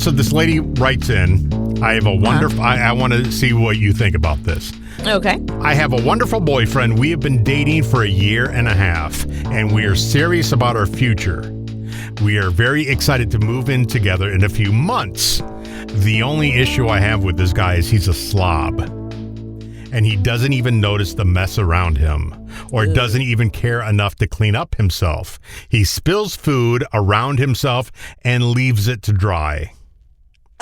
So this lady writes in, I have a wonderful, I want to see what you think about this. Okay. I have a wonderful boyfriend. We have been dating for a year and a half, and we are serious about our future. We are very excited to move in together in a few months. The only issue I have with this guy is he's a slob, and he doesn't even notice the mess around him, or doesn't even care enough to clean up himself. He spills food around himself and leaves it to dry.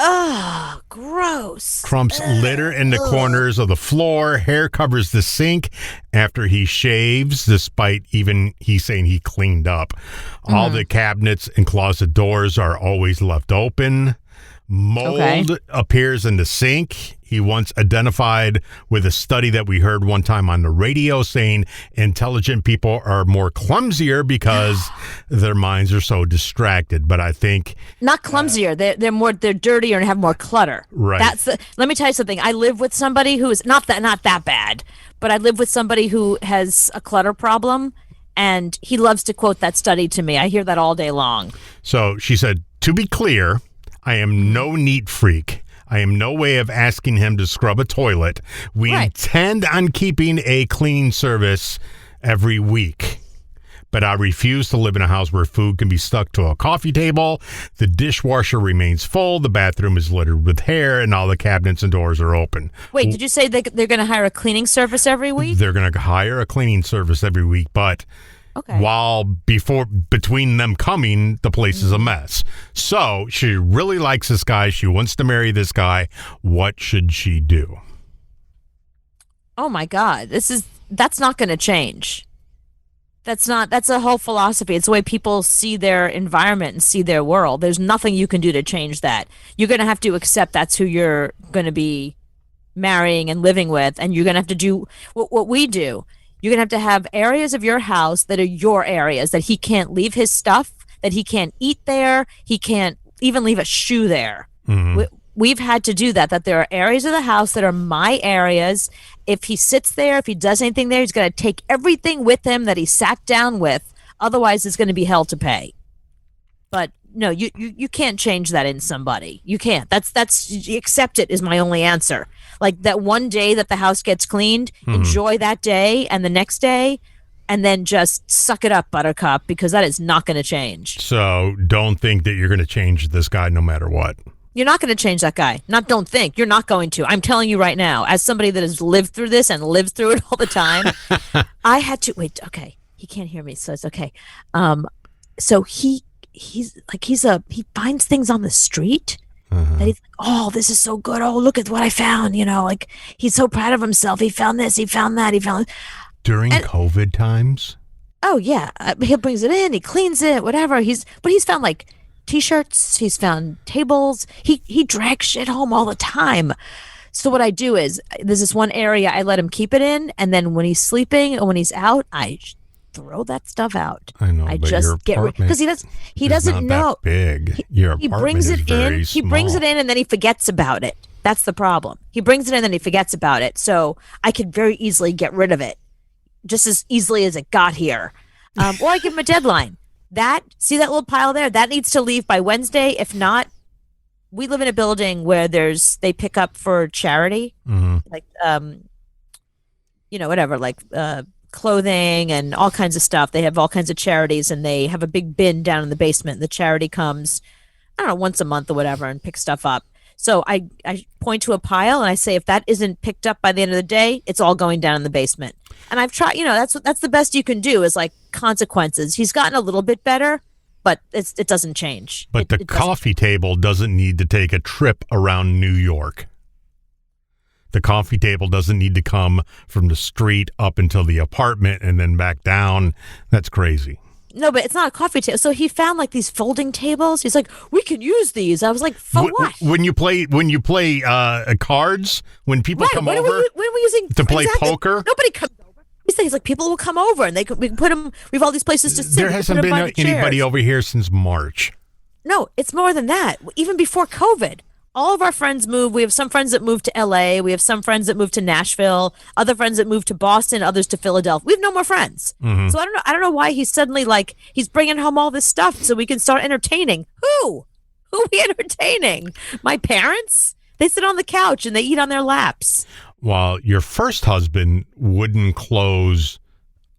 Oh, gross. Crumbs litter in the corners of the floor. Hair covers the sink after he shaves, despite even he saying he cleaned up. All the cabinets and closet doors are always left open. Mold appears in the sink. He once identified with a study that we heard one time on the radio saying intelligent people are more clumsier because their minds are so distracted. But I think not clumsier. They're dirtier and have more clutter. Right. Let me tell you something. I live with somebody who is not that bad, but I live with somebody who has a clutter problem, and he loves to quote that study to me. I hear that all day long. So she said, to be clear, I am no neat freak. I am no way of asking him to scrub a toilet. We intend on keeping a cleaning service every week. But I refuse to live in a house where food can be stuck to a coffee table. The dishwasher remains full. The bathroom is littered with hair, and all the cabinets and doors are open. Wait, did you say they're going to hire a cleaning service every week? They're going to hire a cleaning service every week, but between them coming, the place is a mess. So she really likes this guy. She wants to marry this guy. What should she do? Oh my God, that's not going to change. That's a whole philosophy. It's the way people see their environment and see their world. There's nothing you can do to change that. You're going to have to accept that's who you're going to be marrying and living with, and you're going to have to do what we do. You're going to have areas of your house that are your areas, that he can't leave his stuff, that he can't eat there, he can't even leave a shoe there. Mm-hmm. We've had to do that there are areas of the house that are my areas. If he sits there, if he does anything there, he's going to take everything with him that he sat down with. Otherwise, it's going to be hell to pay. But no, you can't change that in somebody. You can't. You accept it is my only answer. Like that one day that the house gets cleaned, enjoy that day and the next day, and then just suck it up, Buttercup, because that is not going to change. So don't think that you're going to change this guy no matter what. You're not going to change that guy. Don't think. You're not going to. I'm telling you right now, as somebody that has lived through this and lives through it all the time, I had to wait. Okay. He can't hear me, so it's okay. So he finds things on the street. That he's like, oh, this is so good. Oh, look at what I found. Like he's so proud of himself. He found this. He found that. He found during COVID times. Oh yeah, he brings it in. He cleans it. Whatever. He's found like T-shirts. He's found tables. He drags shit home all the time. So what I do is there's this one area I let him keep it in, and then when he's sleeping and when he's out, I throw that stuff out. I know, I but just get rid because he doesn't know. That big. Your he apartment brings is it very in. small. He brings it in and then he forgets about it. That's the problem. He brings it in and then he forgets about it. So I could very easily get rid of it, just as easily as it got here. Or I give him a deadline. See that little pile there? That needs to leave by Wednesday. If not, we live in a building where they pick up for charity, like whatever, like clothing and all kinds of stuff. They have all kinds of charities, and they have a big bin down in the basement. The charity comes, I don't know, once a month or whatever, and picks stuff up. So I point to a pile and I say, if that isn't picked up by the end of the day, it's all going down in the basement. And I've tried, that's the best you can do is like consequences. He's gotten a little bit better, but it doesn't change. But the coffee table doesn't need to take a trip around New York. The coffee table doesn't need to come from the street up until the apartment and then back down. That's crazy. No, but it's not a coffee table. So he found like these folding tables. He's like, we can use these. I was like, for what? When you play cards, when people come over, when are we using to play poker? Nobody comes over. These things like people will come over and we can put them. We have all these places to sit. There hasn't been anybody over here since March. No, it's more than that. Even before COVID. All of our friends moved. We have some friends that moved to LA. We have some friends that moved to Nashville. Other friends that moved to Boston. Others to Philadelphia. We have no more friends. So I don't know why he's suddenly like he's bringing home all this stuff so we can start entertaining. Who Who are we entertaining? My parents? They sit on the couch and they eat on their laps. Well, your first husband wouldn't close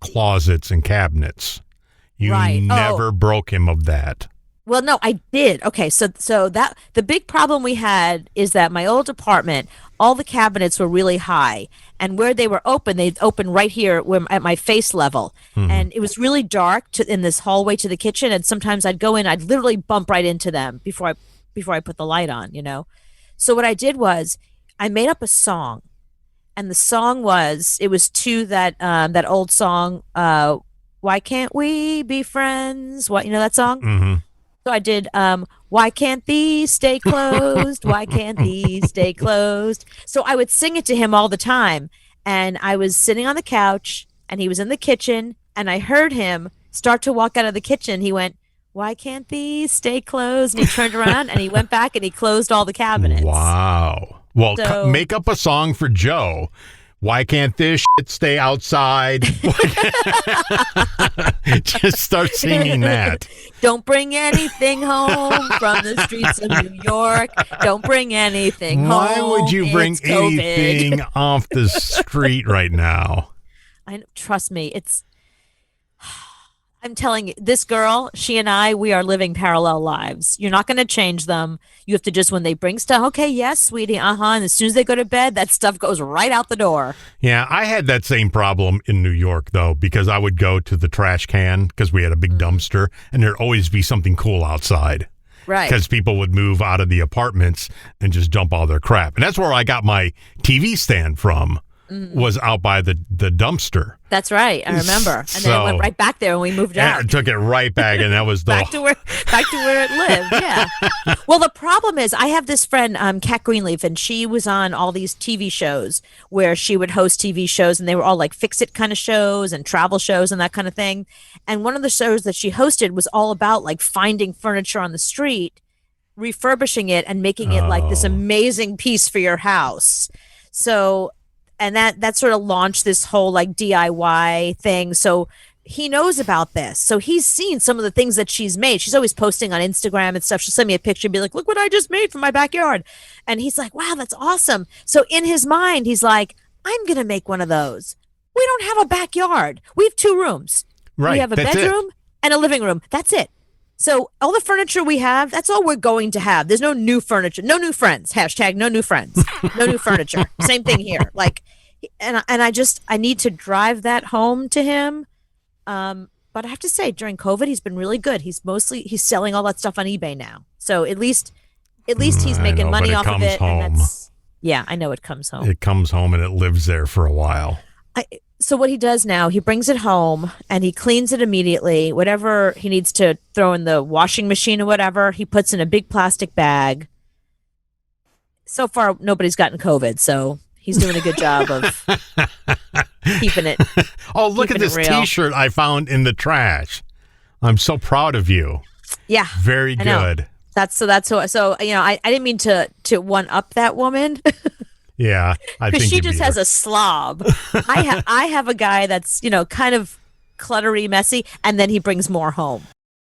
closets and cabinets. You Right. never broke him of that. Well, no, I did. Okay, so that the big problem we had is that my old apartment, all the cabinets were really high, and where they were open, they'd open right here at my face level, and it was really dark in this hallway to the kitchen, and sometimes I'd go in, I'd literally bump right into them before I put the light on, you know. So what I did was I made up a song, and the song it was to that old song, "Why Can't We Be Friends?" What, you know that song? Hmm. So I did, why can't these stay closed? Why can't these stay closed? So I would sing it to him all the time. And I was sitting on the couch and he was in the kitchen and I heard him start to walk out of the kitchen. He went, why can't these stay closed? And he turned around and he went back and he closed all the cabinets. Wow. Well, So- make up a song for Joe. Why can't this shit stay outside? Just start singing that. Don't bring anything home from the streets of New York. Don't bring anything Why home. would you bring It's COVID. anything off the street right now? Trust me, I'm telling you, this girl, she and I, we are living parallel lives. You're not going to change them. You have to just, when they bring stuff, okay, yes, sweetie, and as soon as they go to bed, that stuff goes right out the door. Yeah, I had that same problem in New York, though, because I would go to the trash can because we had a big dumpster, and there'd always be something cool outside. Right. Because people would move out of the apartments and just dump all their crap. And that's where I got my TV stand from, was out by the dumpster. That's right. I remember. And then it went right back there when we moved Yeah, out. I took it right back, and that was the... back to where it lived. Yeah. Well, the problem is, I have this friend, Kat Greenleaf, and she was on all these TV shows where she would host TV shows, and they were all like fix-it kind of shows and travel shows and that kind of thing. And one of the shows that she hosted was all about like finding furniture on the street, refurbishing it, and making it like this amazing piece for your house. So, and that sort of launched this whole like DIY thing. So he knows about this. So he's seen some of the things that she's made. She's always posting on Instagram and stuff. She'll send me a picture and be like, look what I just made from my backyard. And he's like, wow, that's awesome. So in his mind, he's like, I'm going to make one of those. We don't have a backyard. We have 2 rooms. Right, We have a that's it. bedroom and a living room. That's it. So all the furniture we have, that's all we're going to have. There's no new furniture, no new friends. Hashtag no new friends, no new furniture. Same thing here. Like, and I need to drive that home to him. But I have to say, during COVID, he's been really good. He's selling all that stuff on eBay now. So at least he's I making know, money but it off of comes it. home. And yeah, I know it comes home. It comes home, and it lives there for a while. So what he does now, he brings it home and he cleans it immediately. Whatever he needs to throw in the washing machine or whatever, he puts in a big plastic bag. So far, nobody's gotten COVID, so he's doing a good job of keeping it. Oh, look at Keeping it this real. T-shirt I found in the trash. I'm so proud of you. Yeah, Very I know. good. So I didn't mean to one up that woman Yeah, I because think she you just beat has her. a slob. I have a guy that's kind of cluttery, messy, and then he brings more home.